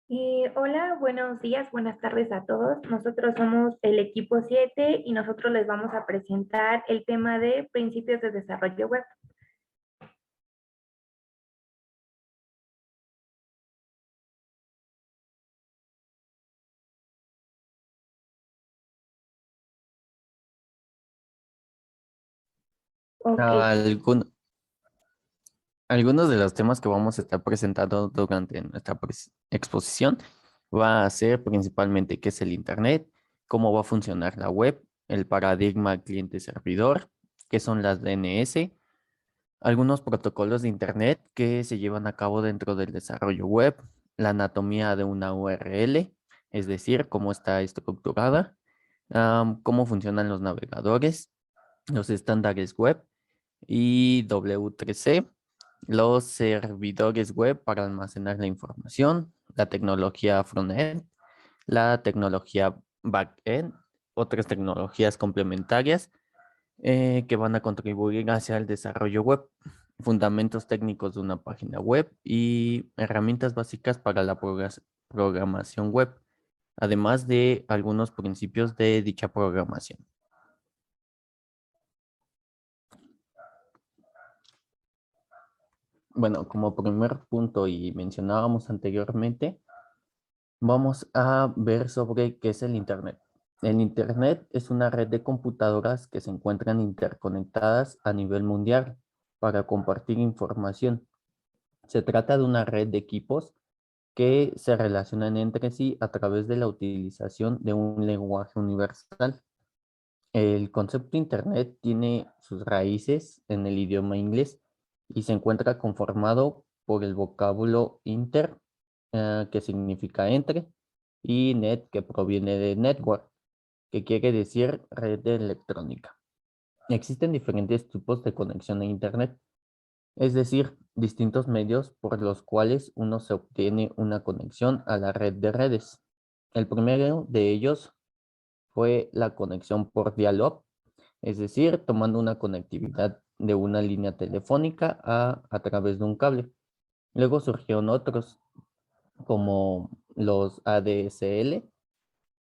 Hola, buenos días, buenas tardes a todos. Nosotros somos el equipo 7 y nosotros les vamos a presentar el tema de principios de desarrollo web. Ok, Algún- Algunos de los temas que vamos a estar presentando durante nuestra exposición va a ser principalmente qué es el Internet, cómo va a funcionar la web, el paradigma cliente-servidor, qué son las DNS, algunos protocolos de Internet que se llevan a cabo dentro del desarrollo web, la anatomía de una URL, es decir, cómo está estructurada, cómo funcionan los navegadores, los estándares web y W3C, los servidores web para almacenar la información, la tecnología frontend, la tecnología backend, otras tecnologías complementarias que van a contribuir hacia el desarrollo web, fundamentos técnicos de una página web y herramientas básicas para la programación web, además de algunos principios de dicha programación. Bueno, como primer punto y mencionábamos anteriormente, vamos a ver sobre qué es el Internet. El Internet es una red de computadoras que se encuentran interconectadas a nivel mundial para compartir información. Se trata de una red de equipos que se relacionan entre sí a través de la utilización de un lenguaje universal. El concepto Internet tiene sus raíces en el idioma inglés y se encuentra conformado por el vocablo inter, que significa entre, y net, que proviene de network, que quiere decir red electrónica. Existen diferentes tipos de conexión a Internet, es decir, distintos medios por los cuales uno se obtiene una conexión a la red de redes. El primero de ellos fue la conexión por dial-up, es decir, tomando una conectividad de una línea telefónica a través de un cable. Luego surgieron otros como los ADSL,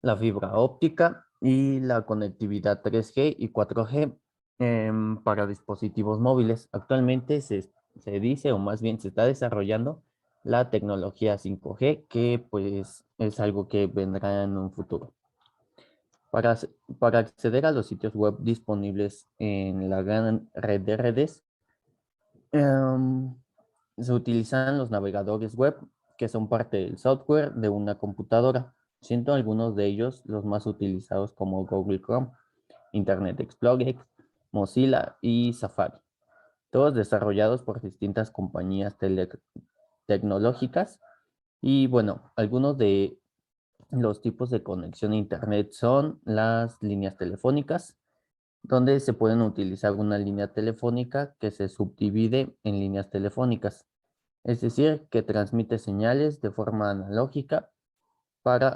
la fibra óptica y la conectividad 3G y 4G para dispositivos móviles. Actualmente se dice, o más bien se está desarrollando la tecnología 5G, que pues es algo que vendrá en un futuro. Para acceder a los sitios web disponibles en la gran red de redes, em, se utilizan los navegadores web, que son parte del software de una computadora, siendo algunos de ellos los más utilizados como Google Chrome, Internet Explorer, Mozilla y Safari, todos desarrollados por distintas compañías tecnológicas. Y bueno, algunos de los tipos de conexión a Internet son las líneas telefónicas, donde se pueden utilizar una línea telefónica que se subdivide en líneas telefónicas, es decir, que transmite señales de forma analógica para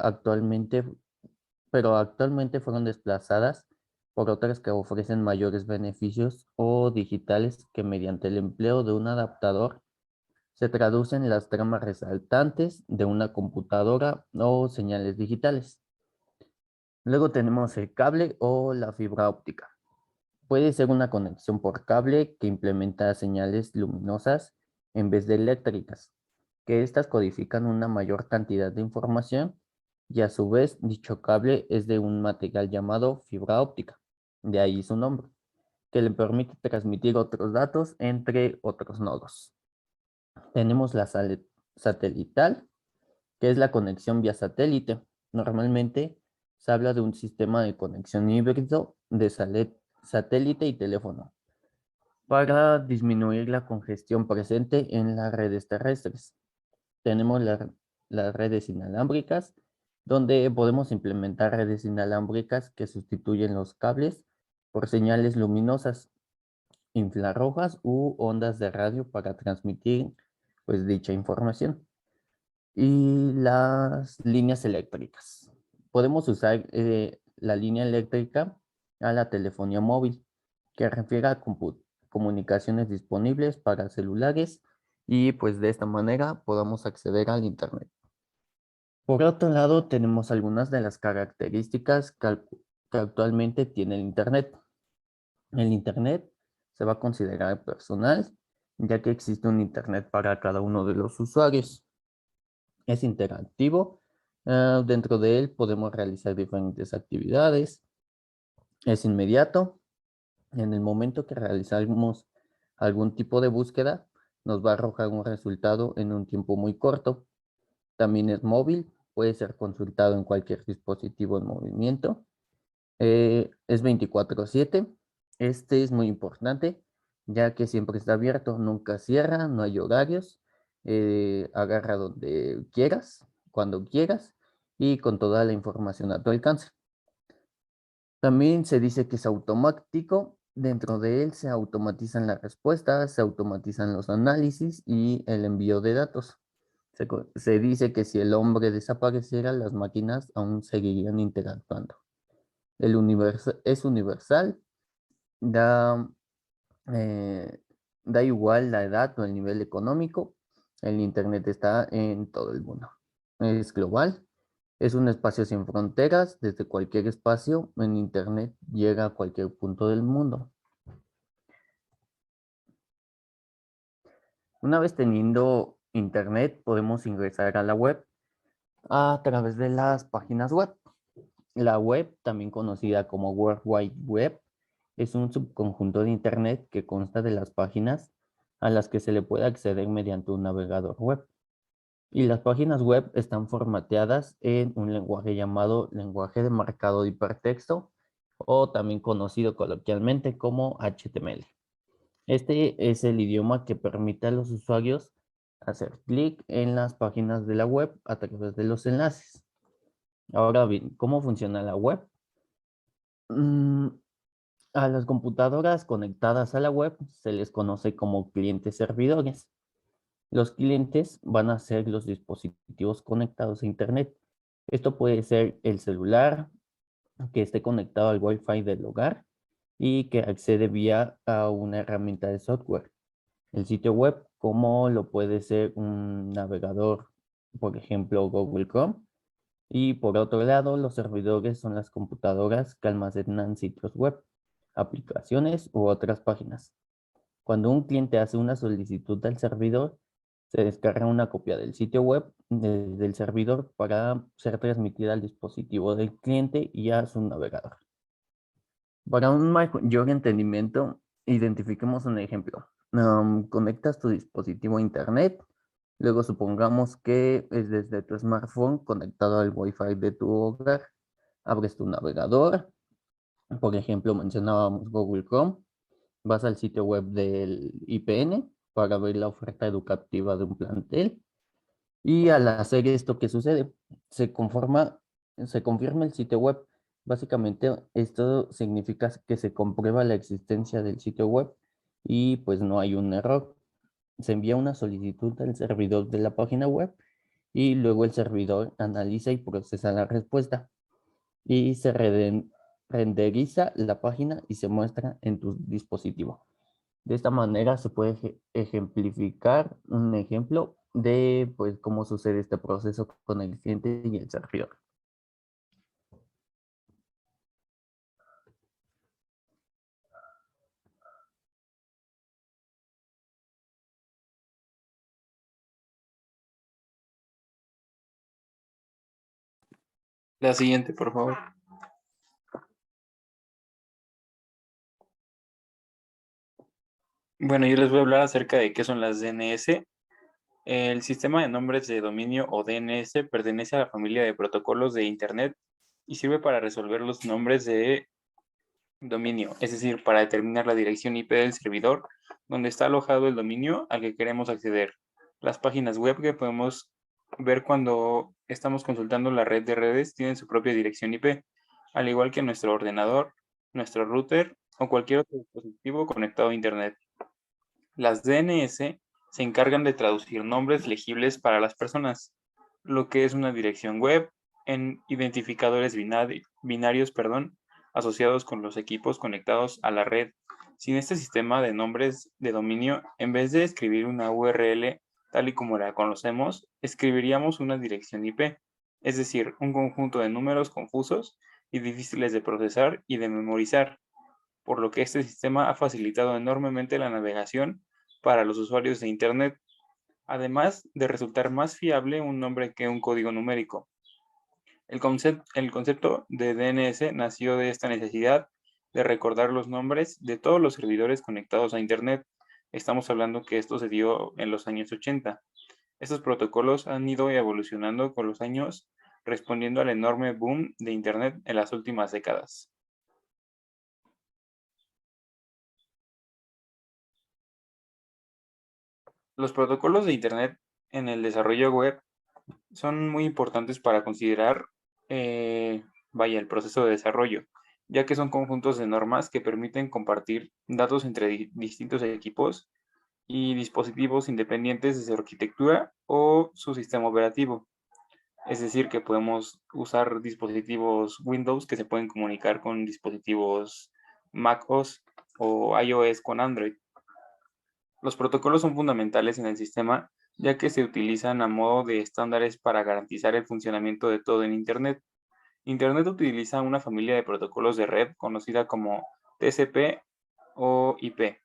pero actualmente fueron desplazadas por otras que ofrecen mayores beneficios o digitales que mediante el empleo de un adaptador se traducen las tramas resaltantes de una computadora o señales digitales. Luego tenemos el cable o la fibra óptica. Puede ser una conexión por cable que implementa señales luminosas en vez de eléctricas, que estas codifican una mayor cantidad de información y a su vez dicho cable es de un material llamado fibra óptica, de ahí su nombre, que le permite transmitir otros datos entre otros nodos. Tenemos la satelital, que es la conexión vía satélite. Normalmente se habla de un sistema de conexión híbrido de satélite y teléfono para disminuir la congestión presente en las redes terrestres. Tenemos las redes inalámbricas, donde podemos implementar redes inalámbricas que sustituyen los cables por señales luminosas, infrarrojas u ondas de radio para transmitir pues dicha información. Y las líneas eléctricas. Podemos usar la línea eléctrica a la telefonía móvil, que refiere a comunicaciones disponibles para celulares y pues de esta manera podamos acceder al Internet. Por otro lado, tenemos algunas de las características que actualmente tiene el Internet. El Internet se va a considerar personal, ya que existe un Internet para cada uno de los usuarios. Es interactivo. Dentro de él podemos realizar diferentes actividades. Es inmediato. En el momento que realizamos algún tipo de búsqueda, nos va a arrojar un resultado en un tiempo muy corto. También es móvil, puede ser consultado en cualquier dispositivo en movimiento. Es 24/7. Este es muy importante, ya que siempre está abierto, nunca cierra, no hay horarios. Agarra donde quieras, cuando quieras y con toda la información a tu alcance. También se dice que es automático. Dentro de él se automatizan las respuestas, se automatizan los análisis y el envío de datos. Se dice que si el hombre desapareciera, las máquinas aún seguirían interactuando. Es universal, da, eh, da igual la edad o el nivel económico. El Internet está en todo el mundo. Es global, es un espacio sin fronteras. Desde cualquier espacio en Internet llega a cualquier punto del mundo. Una vez teniendo Internet, podemos ingresar a la web a través de las páginas web. La web, también conocida como World Wide Web, es un subconjunto de Internet que consta de las páginas a las que se le puede acceder mediante un navegador web. Y las páginas web están formateadas en un lenguaje llamado lenguaje de marcado de hipertexto, o también conocido coloquialmente como HTML. Este es el idioma que permite a los usuarios hacer clic en las páginas de la web a través de los enlaces. Ahora bien, ¿cómo funciona la web? Mm, A las computadoras conectadas a la web se les conoce como clientes servidores. Los clientes van a ser los dispositivos conectados a Internet. Esto puede ser el celular que esté conectado al Wi-Fi del hogar y que accede vía a una herramienta de software. El sitio web, como lo puede ser un navegador, por ejemplo, Google Chrome. Y por otro lado, los servidores son las computadoras que almacenan sitios web, aplicaciones u otras páginas. Cuando un cliente hace una solicitud al servidor, se descarga una copia del sitio web del servidor para ser transmitida al dispositivo del cliente y a su navegador. Para un mayor entendimiento, identifiquemos un ejemplo. Conectas tu dispositivo a Internet, luego supongamos que es desde tu smartphone conectado al Wi-Fi de tu hogar. Abres tu navegador, por ejemplo, mencionábamos Google Chrome, vas al sitio web del IPN para ver la oferta educativa de un plantel y al hacer esto, ¿qué sucede? Se confirma el sitio web. Básicamente, esto significa que se comprueba la existencia del sitio web y pues no hay un error. Se envía una solicitud al servidor de la página web y luego el servidor analiza y procesa la respuesta y renderiza la página y se muestra en tu dispositivo. De esta manera se puede ejemplificar un ejemplo de pues, cómo sucede este proceso con el cliente y el servidor. La siguiente, por favor. Bueno, yo les voy a hablar acerca de qué son las DNS. El sistema de nombres de dominio o DNS pertenece a la familia de protocolos de Internet y sirve para resolver los nombres de dominio, es decir, para determinar la dirección IP del servidor donde está alojado el dominio al que queremos acceder. Las páginas web que podemos ver cuando estamos consultando la red de redes tienen su propia dirección IP, al igual que nuestro ordenador, nuestro router o cualquier otro dispositivo conectado a Internet. Las DNS se encargan de traducir nombres legibles para las personas, lo que es una dirección web, en identificadores binarios, asociados con los equipos conectados a la red. Sin este sistema de nombres de dominio, en vez de escribir una URL tal y como la conocemos, escribiríamos una dirección IP. es decir, un conjunto de números confusos y difíciles de procesar y de memorizar, por lo que este sistema ha facilitado enormemente la navegación para los usuarios de Internet, además de resultar más fiable un nombre que un código numérico. El concepto de DNS nació de esta necesidad de recordar los nombres de todos los servidores conectados a Internet. Estamos hablando que esto se dio en los años 80. Estos protocolos han ido evolucionando con los años, respondiendo al enorme boom de Internet en las últimas décadas. Los protocolos de Internet en el desarrollo web son muy importantes para considerar, el proceso de desarrollo, ya que son conjuntos de normas que permiten compartir datos entre distintos equipos y dispositivos independientes de su arquitectura o su sistema operativo. Es decir, que podemos usar dispositivos Windows que se pueden comunicar con dispositivos macOS o iOS con Android. Los protocolos son fundamentales en el sistema, ya que se utilizan a modo de estándares para garantizar el funcionamiento de todo en Internet. Internet utiliza una familia de protocolos de red conocida como TCP o IP,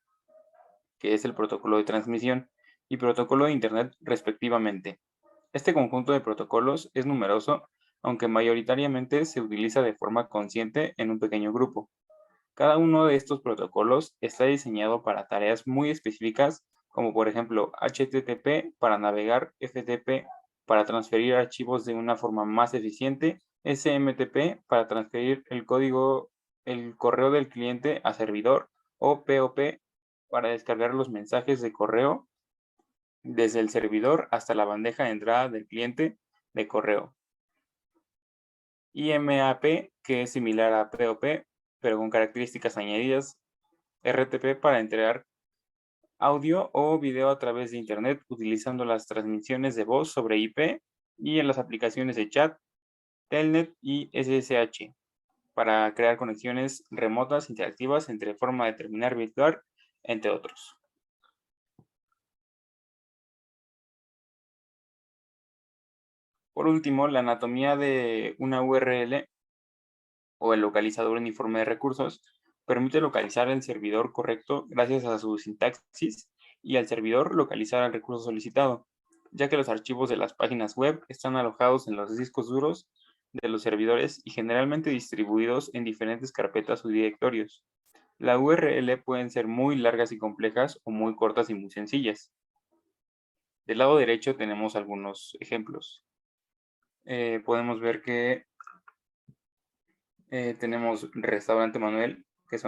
que es el protocolo de transmisión, y protocolo de Internet respectivamente. Este conjunto de protocolos es numeroso, aunque mayoritariamente se utiliza de forma consciente en un pequeño grupo. Cada uno de estos protocolos está diseñado para tareas muy específicas, como por ejemplo HTTP para navegar, FTP para transferir archivos de una forma más eficiente, SMTP para transferir el correo del cliente a servidor, o POP para descargar los mensajes de correo desde el servidor hasta la bandeja de entrada del cliente de correo. IMAP, que es similar a POP, pero con características añadidas. RTP para entregar audio o video a través de Internet utilizando las transmisiones de voz sobre IP y en las aplicaciones de chat, Telnet y SSH para crear conexiones remotas interactivas entre forma de terminal virtual, entre otros. Por último, la anatomía de una URL o el localizador uniforme de recursos permite localizar el servidor correcto gracias a su sintaxis y al servidor localizar el recurso solicitado, ya que los archivos de las páginas web están alojados en los discos duros de los servidores y generalmente distribuidos en diferentes carpetas o directorios. La URL pueden ser muy largas y complejas o muy cortas y muy sencillas. Del lado derecho tenemos algunos ejemplos. Podemos ver que tenemos Restaurante Manuel, que es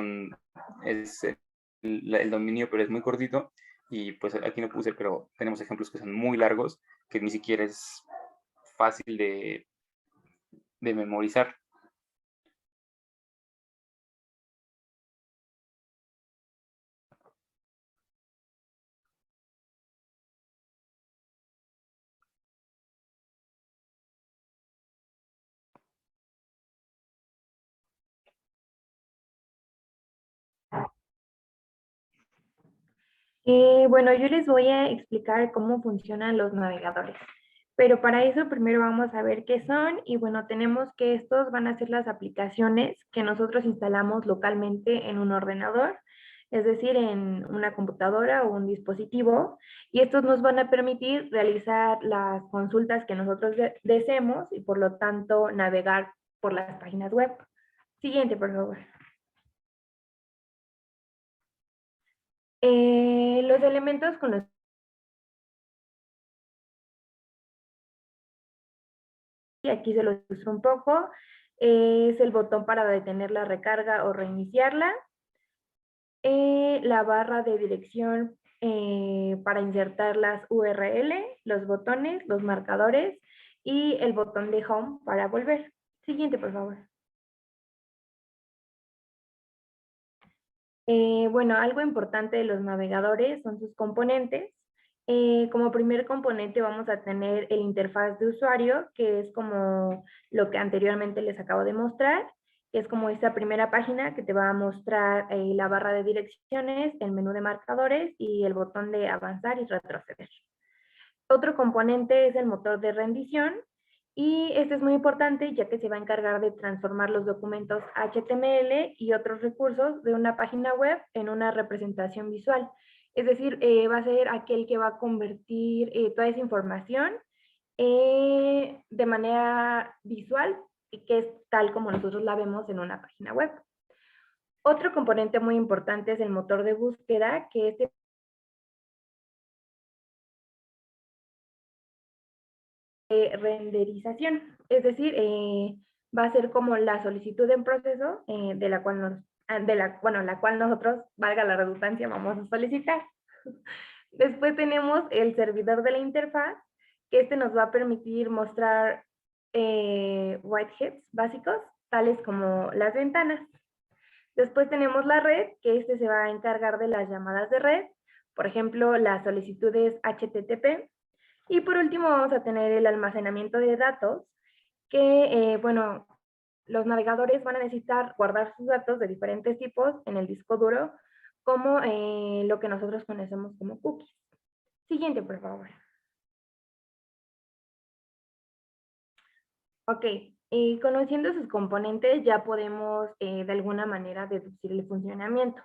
el dominio, pero es muy cortito. Y pues aquí no puse, pero tenemos ejemplos que son muy largos, que ni siquiera es fácil de memorizar. Bueno, yo les voy a explicar cómo funcionan los navegadores, pero para eso primero vamos a ver qué son y bueno, tenemos que estos van a ser las aplicaciones que nosotros instalamos localmente en un ordenador, es decir, en una computadora o un dispositivo, y estos nos van a permitir realizar las consultas que nosotros deseemos y por lo tanto navegar por las páginas web. Siguiente, por favor. Los elementos con los y aquí se los uso un poco, es el botón para detener la recarga o reiniciarla, la barra de dirección para insertar las URL, los botones, los marcadores y el botón de home para volver. Siguiente, por favor. Bueno, algo importante de los navegadores son sus componentes. Como primer componente vamos a tener el interfaz de usuario, que es como lo que anteriormente les acabo de mostrar, que es como esta primera página que te va a mostrar la barra de direcciones, el menú de marcadores y el botón de avanzar y retroceder. Otro componente es el motor de rendición, Y este es muy importante ya que se va a encargar de transformar los documentos HTML y otros recursos de una página web en una representación visual. Es decir, va a ser aquel que va a convertir toda esa información de manera visual y que es tal como nosotros la vemos en una página web. Otro componente muy importante es el motor de búsqueda, que este renderización, es decir, va a ser como la solicitud en proceso de la cual la cual nosotros, valga la redundancia, vamos a solicitar. Después tenemos el servidor de la interfaz, que este nos va a permitir mostrar whiteheads básicos, tales como las ventanas. Después tenemos la red, que este se va a encargar de las llamadas de red, por ejemplo, las solicitudes HTTP. Y por último vamos a tener el almacenamiento de datos, que, bueno, los navegadores van a necesitar guardar sus datos de diferentes tipos en el disco duro, como lo que nosotros conocemos como cookies. Siguiente, por favor. Ok, conociendo sus componentes ya podemos de alguna manera deducir el funcionamiento.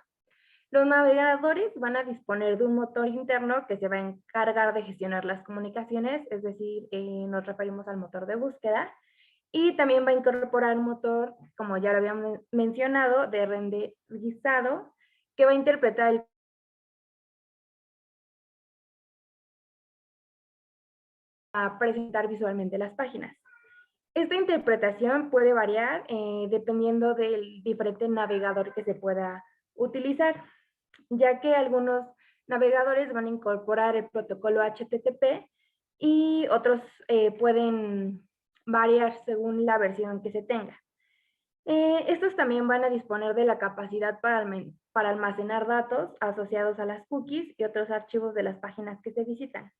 Los navegadores van a disponer de un motor interno que se va a encargar de gestionar las comunicaciones, es decir, nos referimos al motor de búsqueda, y también va a incorporar un motor, como ya lo habíamos mencionado, de renderizado, que va a interpretar a presentar visualmente las páginas. Esta interpretación puede variar dependiendo del diferente navegador que se pueda utilizar, ya que algunos navegadores van a incorporar el protocolo HTTP y otros pueden variar según la versión que se tenga. Estos también van a disponer de la capacidad para almacenar datos asociados a las cookies y otros archivos de las páginas que se visitan.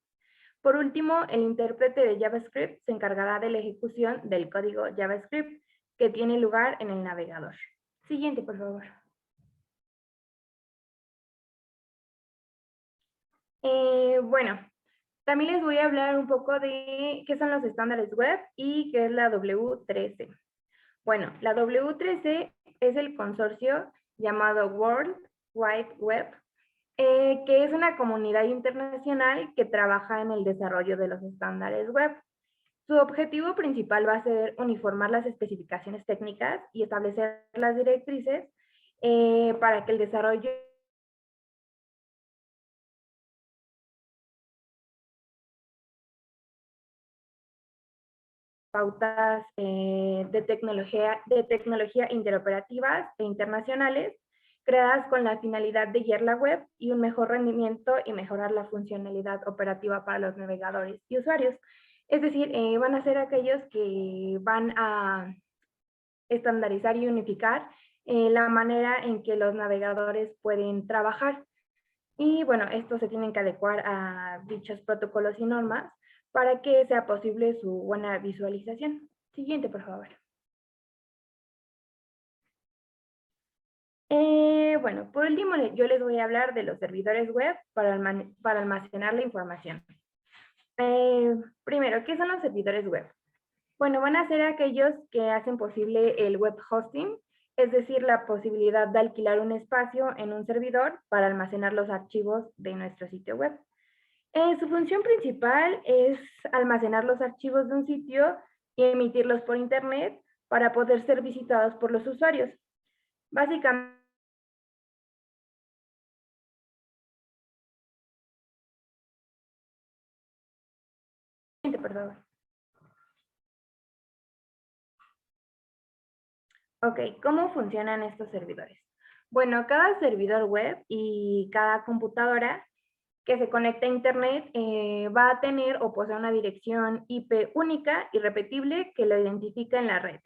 Por último, el intérprete de JavaScript se encargará de la ejecución del código JavaScript que tiene lugar en el navegador. Siguiente, por favor. Bueno, también les voy a hablar un poco de qué son los estándares web y qué es la W3C. Bueno, la W3C es el consorcio llamado World Wide Web, que es una comunidad internacional que trabaja en el desarrollo de los estándares web. Su objetivo principal va a ser uniformar las especificaciones técnicas y establecer las directrices para que el desarrollo pautas de tecnología interoperativas e internacionales, creadas con la finalidad de guiar la web y un mejor rendimiento y mejorar la funcionalidad operativa para los navegadores y usuarios. Es decir, van a ser aquellos que van a estandarizar y unificar la manera en que los navegadores pueden trabajar. Y bueno, estos se tienen que adecuar a dichos protocolos y normas para que sea posible su buena visualización. Siguiente, por favor. Bueno, por último, yo les voy a hablar de los servidores web para almacenar la información. Primero, ¿qué son los servidores web? Bueno, van a ser aquellos que hacen posible el web hosting, es decir, la posibilidad de alquilar un espacio en un servidor para almacenar los archivos de nuestro sitio web. Su función principal es almacenar los archivos de un sitio y emitirlos por internet para poder ser visitados por los usuarios. Básicamente, perdón. Ok, ¿cómo funcionan estos servidores? Bueno, cada servidor web y cada computadora que se conecta a Internet va a tener o posee una dirección IP única y repetible que lo identifica en la red.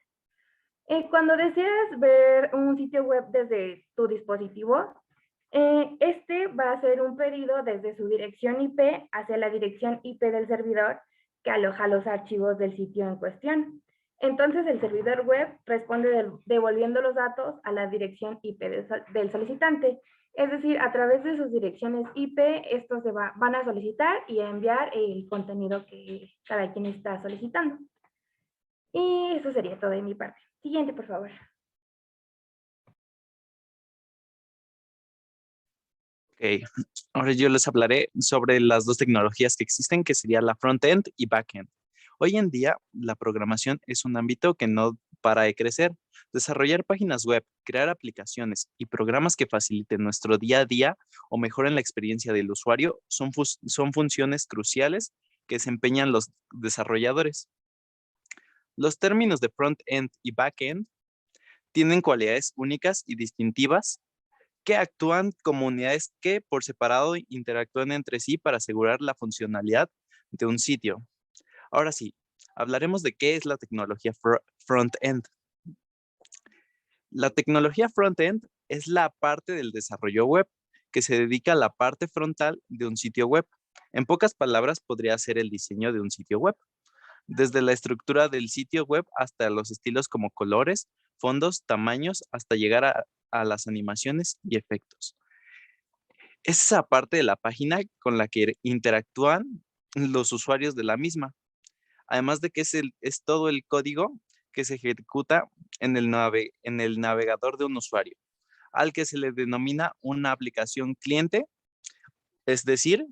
Cuando deseas ver un sitio web desde tu dispositivo, este va a hacer un pedido desde su dirección IP hacia la dirección IP del servidor que aloja los archivos del sitio en cuestión. Entonces el servidor web responde devolviendo los datos a la dirección IP del solicitante. Es decir, a través de sus direcciones IP, estos van a solicitar y a enviar el contenido que cada quien está solicitando. Y eso sería todo de mi parte. Siguiente, por favor. Ok, ahora yo les hablaré sobre las dos tecnologías que existen, que sería la front-end y back-end. Hoy en día, la programación es un ámbito que no para de crecer. Desarrollar páginas web, crear aplicaciones y programas que faciliten nuestro día a día o mejoren la experiencia del usuario son funciones cruciales que desempeñan los desarrolladores. Los términos de front-end y back-end tienen cualidades únicas y distintivas que actúan como unidades que por separado interactúan entre sí para asegurar la funcionalidad de un sitio. Ahora sí, hablaremos de qué es la tecnología front-end. La tecnología front-end es la parte del desarrollo web que se dedica a la parte frontal de un sitio web. En pocas palabras, podría ser el diseño de un sitio web, desde la estructura del sitio web hasta los estilos como colores, fondos, tamaños, hasta llegar a las animaciones y efectos. Es esa parte de la página con la que interactúan los usuarios de la misma. Además de que es todo el código que se ejecuta en el navegador de un usuario, al que se le denomina una aplicación cliente, es decir,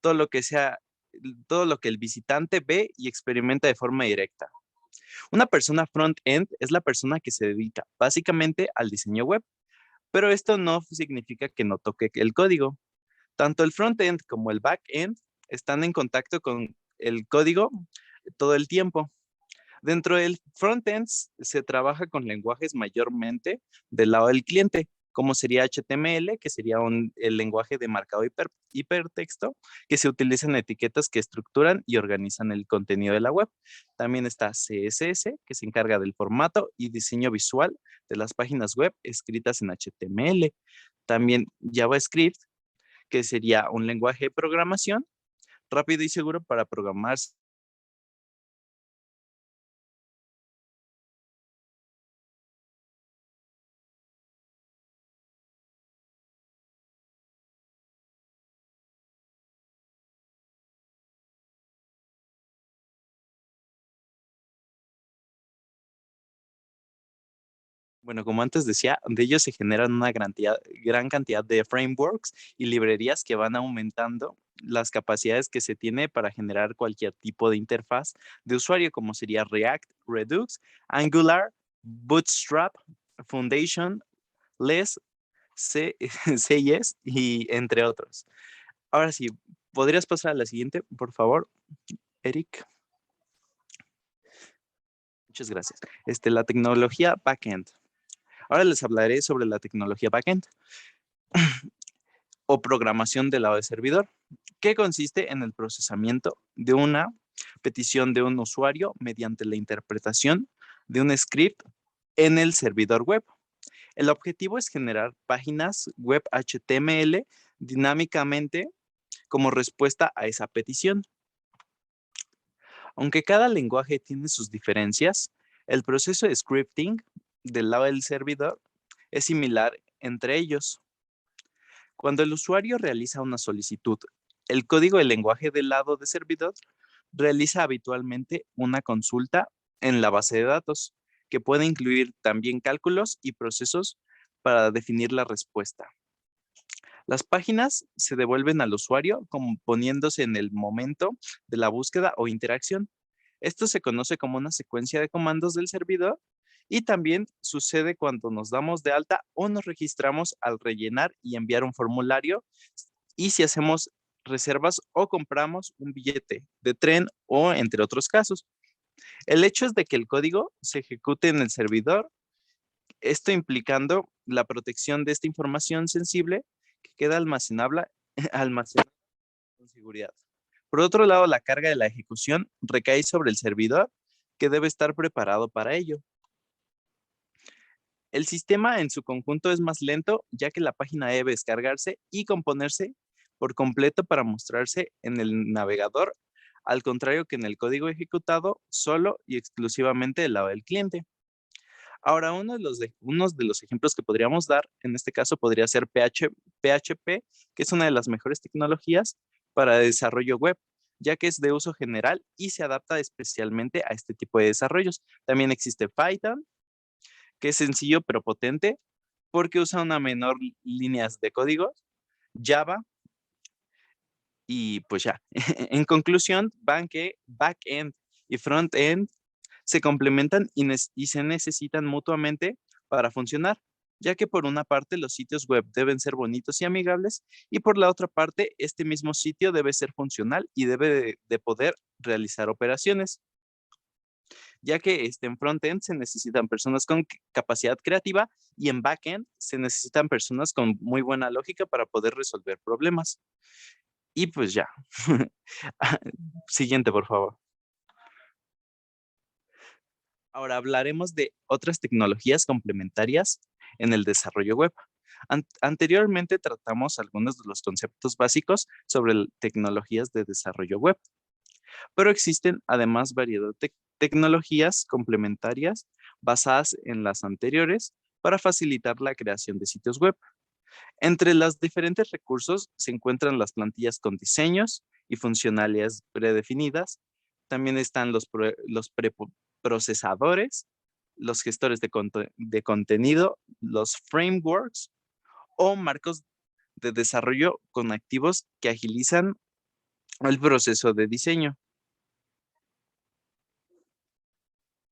todo lo que sea, todo lo que el visitante ve y experimenta de forma directa. Una persona front-end es la persona que se dedica básicamente al diseño web, pero esto no significa que no toque el código. Tanto el front-end como el back-end están en contacto con el código todo el tiempo. Dentro del front-end se trabaja con lenguajes mayormente del lado del cliente, como sería HTML, que sería el lenguaje de marcado hipertexto, que se utilizan etiquetas que estructuran y organizan el contenido de la web. También está CSS, que se encarga del formato y diseño visual de las páginas web escritas en HTML. También JavaScript, que sería un lenguaje de programación rápido y seguro para programar. Bueno, como antes decía, de ellos se generan una gran cantidad de frameworks y librerías que van aumentando las capacidades que se tiene para generar cualquier tipo de interfaz de usuario, como sería React, Redux, Angular, Bootstrap, Foundation, Less, CSS y entre otros. Ahora sí, ¿podrías pasar a la siguiente, por favor, Eric? Muchas gracias. La tecnología backend. Ahora les hablaré sobre la tecnología backend o programación del lado del servidor, que consiste en el procesamiento de una petición de un usuario mediante la interpretación de un script en el servidor web. El objetivo es generar páginas web HTML dinámicamente como respuesta a esa petición. Aunque cada lenguaje tiene sus diferencias, el proceso de scripting del lado del servidor es similar entre ellos. Cuando el usuario realiza una solicitud, el código del lenguaje del lado de servidor realiza habitualmente una consulta en la base de datos, que puede incluir también cálculos y procesos para definir la respuesta. Las páginas se devuelven al usuario componiéndose en el momento de la búsqueda o interacción. Esto se conoce como una secuencia de comandos del servidor y también sucede cuando nos damos de alta o nos registramos al rellenar y enviar un formulario y si hacemos reservas o compramos un billete de tren o entre otros casos. El hecho es de que el código se ejecute en el servidor, esto implicando la protección de esta información sensible que queda almacenada con seguridad. Por otro lado, la carga de la ejecución recae sobre el servidor, que debe estar preparado para ello. El sistema en su conjunto es más lento, ya que la página debe descargarse y componerse por completo para mostrarse en el navegador, al contrario que en el código ejecutado solo y exclusivamente del lado del cliente. Ahora, unos de los ejemplos que podríamos dar, en este caso podría ser PHP, que es una de las mejores tecnologías para desarrollo web, ya que es de uso general y se adapta especialmente a este tipo de desarrollos. También existe Python, que es sencillo pero potente porque usa una menor líneas de código, Java y pues ya. En conclusión, backend y frontend se complementan y se necesitan mutuamente para funcionar, ya que por una parte los sitios web deben ser bonitos y amigables y por la otra parte este mismo sitio debe ser funcional y debe de poder realizar operaciones, ya que en frontend se necesitan personas con capacidad creativa y en backend se necesitan personas con muy buena lógica para poder resolver problemas. Y pues ya. Siguiente, por favor. Ahora hablaremos de otras tecnologías complementarias en el desarrollo web. Anteriormente tratamos algunos de los conceptos básicos sobre tecnologías de desarrollo web, pero existen además variedad de tecnologías complementarias basadas en las anteriores para facilitar la creación de sitios web. Entre los diferentes recursos se encuentran las plantillas con diseños y funcionalidades predefinidas. También están los preprocesadores, los gestores de contenido, los frameworks o marcos de desarrollo con activos que agilizan el proceso de diseño.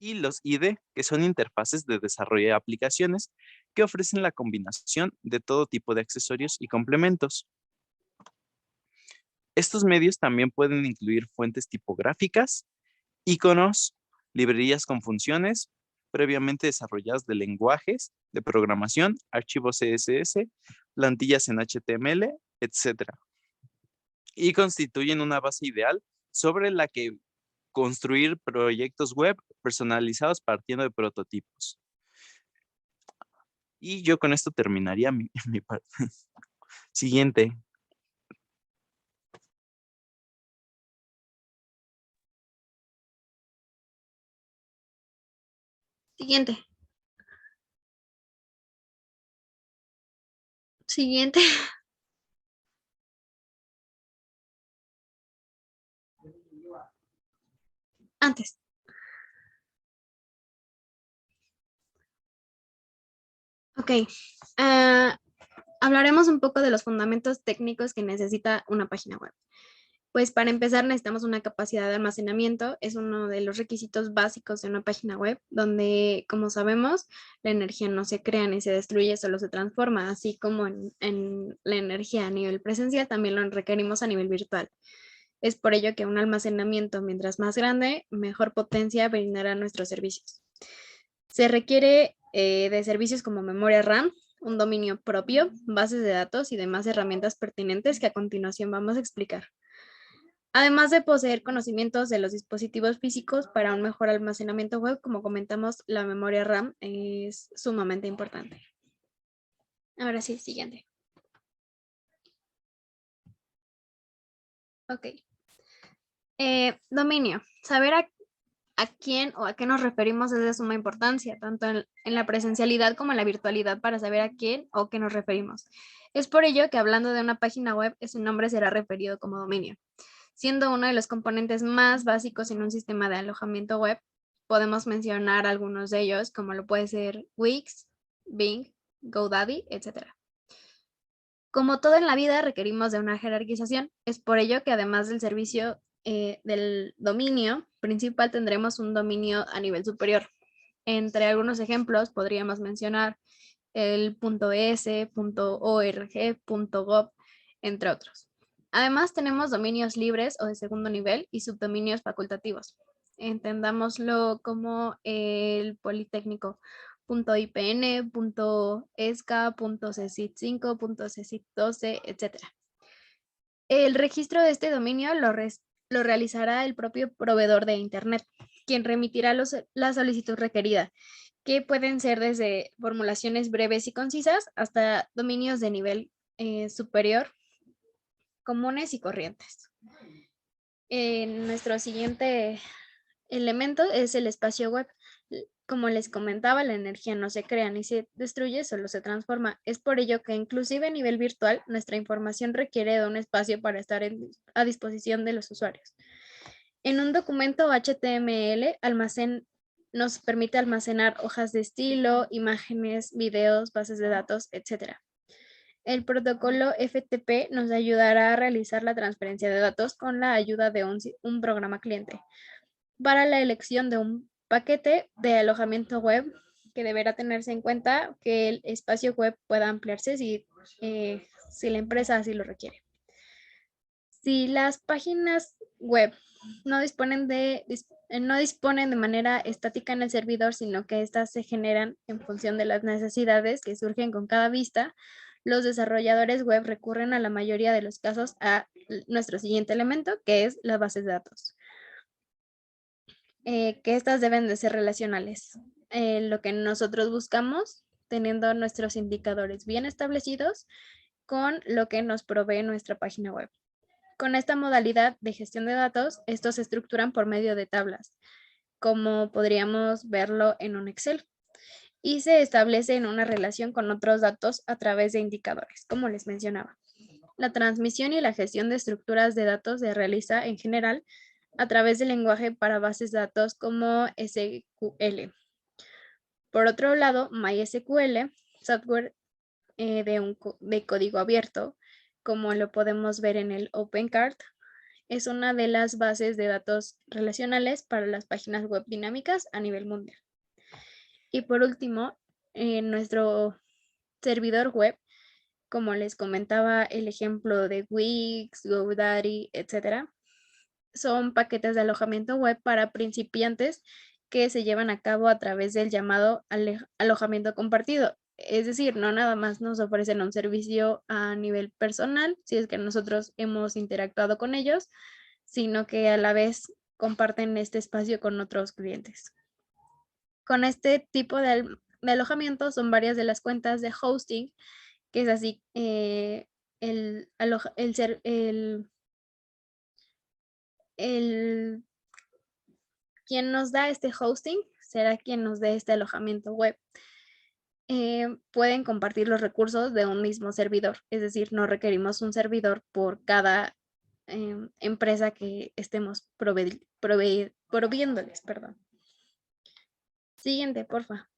Y los IDE, que son interfaces de desarrollo de aplicaciones que ofrecen la combinación de todo tipo de accesorios y complementos. Estos medios también pueden incluir fuentes tipográficas, iconos, librerías con funciones previamente desarrolladas de lenguajes de programación, archivos CSS, plantillas en HTML, etc. Y constituyen una base ideal sobre la que construir proyectos web personalizados partiendo de prototipos. Y yo con esto terminaría mi parte. Siguiente. Siguiente. Siguiente. Antes. Ok. Hablaremos un poco de los fundamentos técnicos que necesita una página web. Pues para empezar necesitamos una capacidad de almacenamiento. Es uno de los requisitos básicos de una página web, donde, como sabemos, la energía no se crea ni se destruye, solo se transforma, así como en la energía a nivel presencial, también lo requerimos a nivel virtual. Es por ello que un almacenamiento, mientras más grande, mejor potencia brindará nuestros servicios. Se requiere de servicios como memoria RAM, un dominio propio, bases de datos y demás herramientas pertinentes que a continuación vamos a explicar. Además de poseer conocimientos de los dispositivos físicos para un mejor almacenamiento web, como comentamos, la memoria RAM es sumamente importante. Ahora sí, siguiente. Ok. Dominio. Saber a quién o a qué nos referimos es de suma importancia, tanto en la presencialidad como en la virtualidad, para saber a quién o qué nos referimos. Es por ello que hablando de una página web, ese nombre será referido como dominio. Siendo uno de los componentes más básicos en un sistema de alojamiento web, podemos mencionar algunos de ellos, como lo puede ser Wix, Bing, GoDaddy, etc. Como todo en la vida, requerimos de una jerarquización. Es por ello que además del servicio del dominio principal, tendremos un dominio a nivel superior. Entre algunos ejemplos podríamos mencionar el .es, .org, .gov, entre otros. Además, tenemos dominios libres o de segundo nivel y subdominios facultativos. Entendámoslo como el Politécnico .ipn, .esca, .cecit5, .cecit12, etc. El registro de este dominio lo realizará el propio proveedor de Internet, quien remitirá la solicitud requerida, que pueden ser desde formulaciones breves y concisas hasta dominios de nivel superior, comunes y corrientes. Nuestro siguiente elemento es el espacio web. Como les comentaba, la energía no se crea ni se destruye, solo se transforma. Es por ello que inclusive a nivel virtual, nuestra información requiere de un espacio para estar a disposición de los usuarios. En un documento HTML, nos permite almacenar hojas de estilo, imágenes, videos, bases de datos, etc. El protocolo FTP nos ayudará a realizar la transferencia de datos con la ayuda de un programa cliente. Para la elección de un paquete de alojamiento web, que deberá tenerse en cuenta que el espacio web pueda ampliarse si la empresa así lo requiere. Si las páginas web no disponen de manera estática en el servidor, sino que éstas se generan en función de las necesidades que surgen con cada vista, los desarrolladores web recurren a la mayoría de los casos a nuestro siguiente elemento, que es las bases de datos. Que estas deben de ser relacionales. Lo que nosotros buscamos, teniendo nuestros indicadores bien establecidos con lo que nos provee nuestra página web. Con esta modalidad de gestión de datos, estos se estructuran por medio de tablas, como podríamos verlo en un Excel, y se establece en una relación con otros datos a través de indicadores, como les mencionaba. La transmisión y la gestión de estructuras de datos se realiza en general a través del lenguaje para bases de datos como SQL. Por otro lado, MySQL, software de código abierto, como lo podemos ver en el OpenCart, es una de las bases de datos relacionales para las páginas web dinámicas a nivel mundial. Y por último, nuestro servidor web, como les comentaba el ejemplo de Wix, GoDaddy, etc., son paquetes de alojamiento web para principiantes que se llevan a cabo a través del llamado alojamiento compartido. Es decir, no nada más nos ofrecen un servicio a nivel personal, si es que nosotros hemos interactuado con ellos, sino que a la vez comparten este espacio con otros clientes. Con este tipo de alojamiento son varias de las cuentas de hosting, que es así, quien nos da este hosting será quien nos dé este alojamiento web. Pueden compartir los recursos de un mismo servidor, es decir, no requerimos un servidor por cada empresa que estemos proviéndoles. Siguiente, porfa.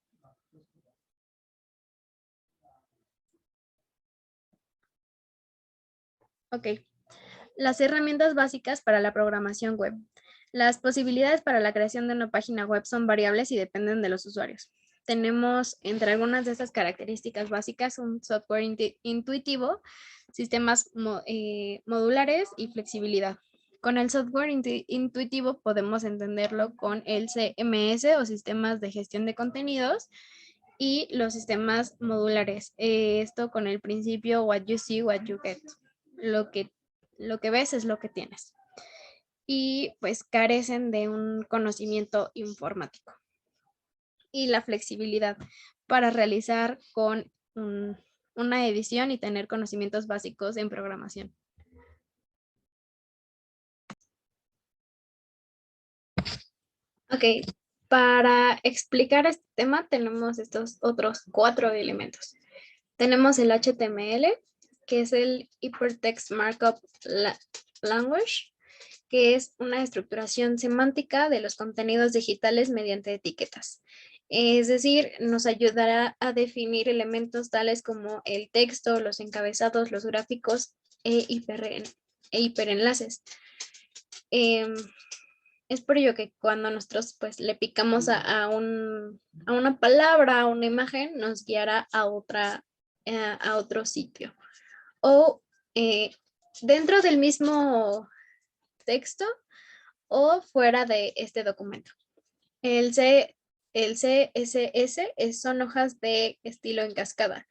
Ok. Las herramientas básicas para la programación web. Las posibilidades para la creación de una página web son variables y dependen de los usuarios. Tenemos entre algunas de estas características básicas un software intuitivo, sistemas modulares y flexibilidad. Con el software intuitivo podemos entenderlo con el CMS o sistemas de gestión de contenidos y los sistemas modulares. Esto con el principio what you see, what you get. Lo que ves es lo que tienes. Y pues carecen de un conocimiento informático. Y la flexibilidad para realizar con una edición y tener conocimientos básicos en programación. Ok, para explicar este tema tenemos estos otros 4 elementos. Tenemos el HTML, que es el Hypertext Markup Language, que es una estructuración semántica de los contenidos digitales mediante etiquetas. Es decir, nos ayudará a definir elementos tales como el texto, los encabezados, los gráficos e hiperenlaces. Es por ello que cuando nosotros pues le picamos a una palabra, a una imagen, nos guiará a otro sitio. O dentro del mismo texto o fuera de este documento. El CSS son hojas de estilo en cascada.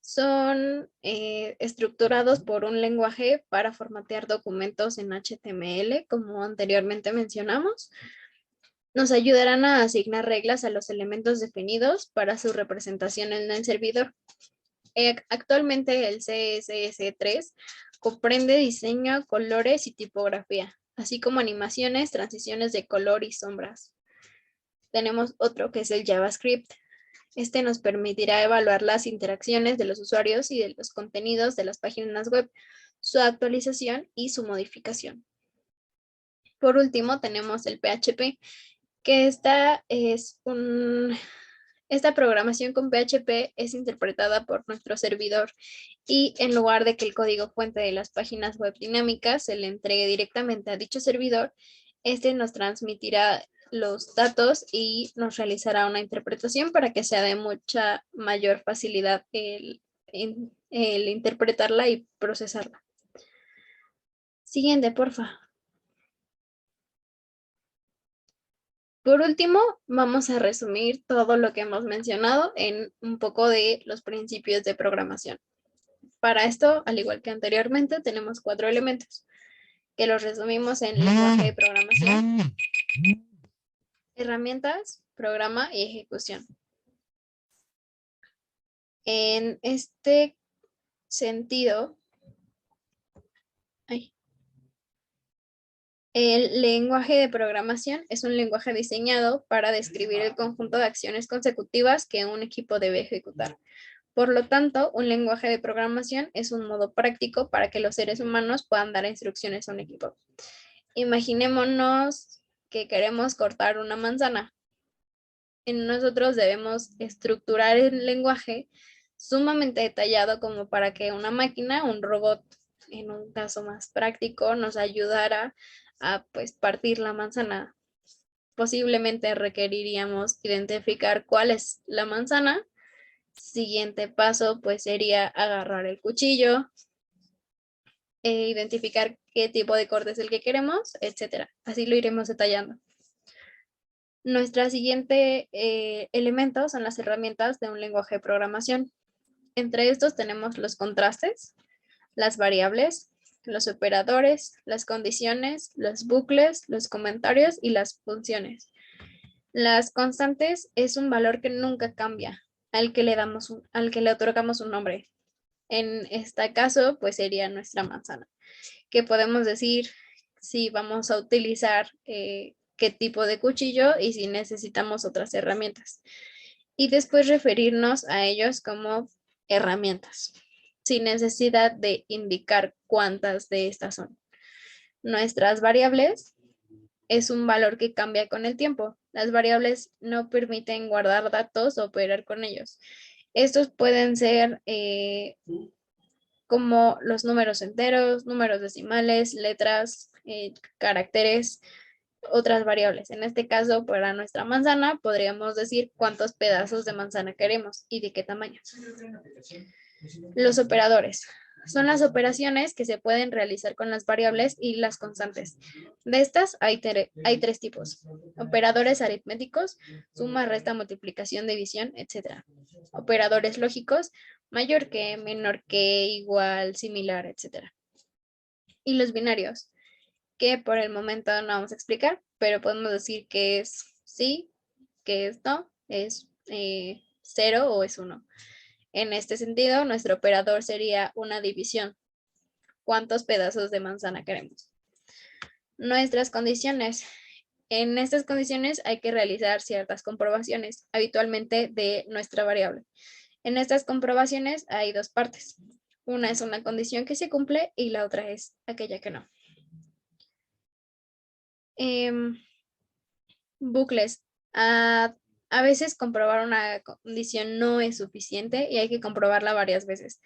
Son estructurados por un lenguaje para formatear documentos en HTML, como anteriormente mencionamos. Nos ayudarán a asignar reglas a los elementos definidos para su representación en el servidor. Actualmente el CSS3 comprende diseño, colores y tipografía, así como animaciones, transiciones de color y sombras. tenemos otro que es el JavaScript. Este nos permitirá evaluar las interacciones de los usuarios y de los contenidos de las páginas web, su actualización y su modificación. Por último, tenemos el PHP, que esta programación con PHP es interpretada por nuestro servidor y en lugar de que el código fuente de las páginas web dinámicas se le entregue directamente a dicho servidor, este nos transmitirá los datos y nos realizará una interpretación para que sea de mucha mayor facilidad el interpretarla y procesarla. Siguiente, porfa. Por último, vamos a resumir todo lo que hemos mencionado en un poco de los principios de programación. Para esto, al igual que anteriormente, tenemos 4 elementos que los resumimos en lenguaje de programación, herramientas, programa y ejecución. En este sentido, el lenguaje de programación es un lenguaje diseñado para describir el conjunto de acciones consecutivas que un equipo debe ejecutar. Por lo tanto, un lenguaje de programación es un modo práctico para que los seres humanos puedan dar instrucciones a un equipo. Imaginémonos que queremos cortar una manzana. Nosotros debemos estructurar el lenguaje sumamente detallado como para que una máquina, un robot, en un caso más práctico, nos ayudara a partir la manzana. Posiblemente requeriríamos identificar cuál es la manzana. Siguiente paso pues sería agarrar el cuchillo, identificar qué tipo de corte es el que queremos, etcétera. Así lo iremos detallando. Nuestra siguiente elemento son las herramientas de un lenguaje de programación. Entre estos tenemos los contrastes, las variables, los operadores, las condiciones, los bucles, los comentarios y las funciones. Las constantes es un valor que nunca cambia, al que le otorgamos un nombre. En este caso, pues sería nuestra manzana, que podemos decir si vamos a utilizar qué tipo de cuchillo y si necesitamos otras herramientas. Y después referirnos a ellos como herramientas, sin necesidad de indicar cuántas de estas son. Nuestras variables es un valor que cambia con el tiempo. Las variables no permiten guardar datos o operar con ellos. Estos pueden ser como los números enteros, números decimales, letras, caracteres, otras variables. En este caso, para nuestra manzana, podríamos decir cuántos pedazos de manzana queremos y de qué tamaño. Los operadores son las operaciones que se pueden realizar con las variables y las constantes. De estas hay 3 tipos: operadores aritméticos, suma, resta, multiplicación, división, etc. Operadores lógicos, mayor que, menor que, igual, similar, etc. Y los binarios, que por el momento no vamos a explicar, pero podemos decir que es sí, que es no, es 0 o es 1. En este sentido, nuestro operador sería una división. ¿Cuántos pedazos de manzana queremos? Nuestras condiciones. En estas condiciones hay que realizar ciertas comprobaciones, habitualmente de nuestra variable. En estas comprobaciones hay 2 partes. Una es una condición que se cumple y la otra es aquella que no. Bucles. A veces comprobar una condición no es suficiente y hay que comprobarla varias veces.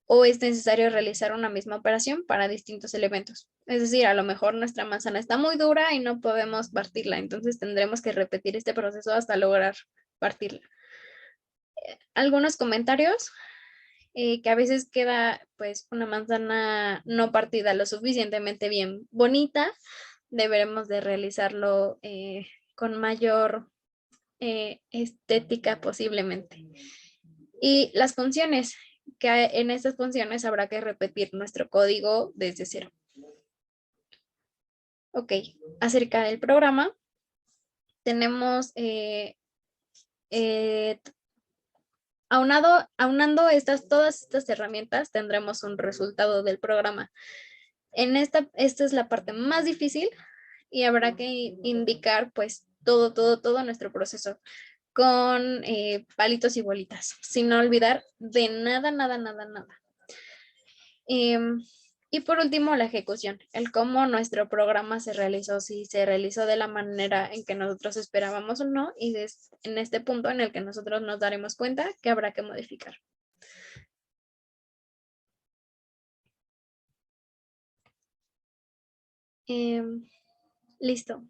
O es necesario realizar una misma operación para distintos elementos. Es decir, a lo mejor nuestra manzana está muy dura y no podemos partirla, entonces tendremos que repetir este proceso hasta lograr partirla. Algunos comentarios, que a veces queda pues una manzana no partida lo suficientemente bien bonita, deberemos de realizarlo con mayor estética posiblemente. Y las funciones, que en estas funciones habrá que repetir nuestro código desde cero. Ok, acerca del programa, tenemos aunando todas estas herramientas, tendremos un resultado del programa. Esta es la parte más difícil y habrá que indicar pues todo nuestro proceso con palitos y bolitas, sin olvidar de nada, nada, nada, nada. Y por último, la ejecución, el cómo nuestro programa se realizó, si se realizó de la manera en que nosotros esperábamos o no, y en este punto en el que nosotros nos daremos cuenta que habrá que modificar. Listo.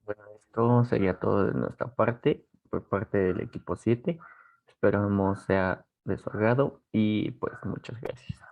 Bueno, esto sería todo de nuestra parte, por parte del equipo 7. Esperamos sea de su agrado y pues muchas gracias.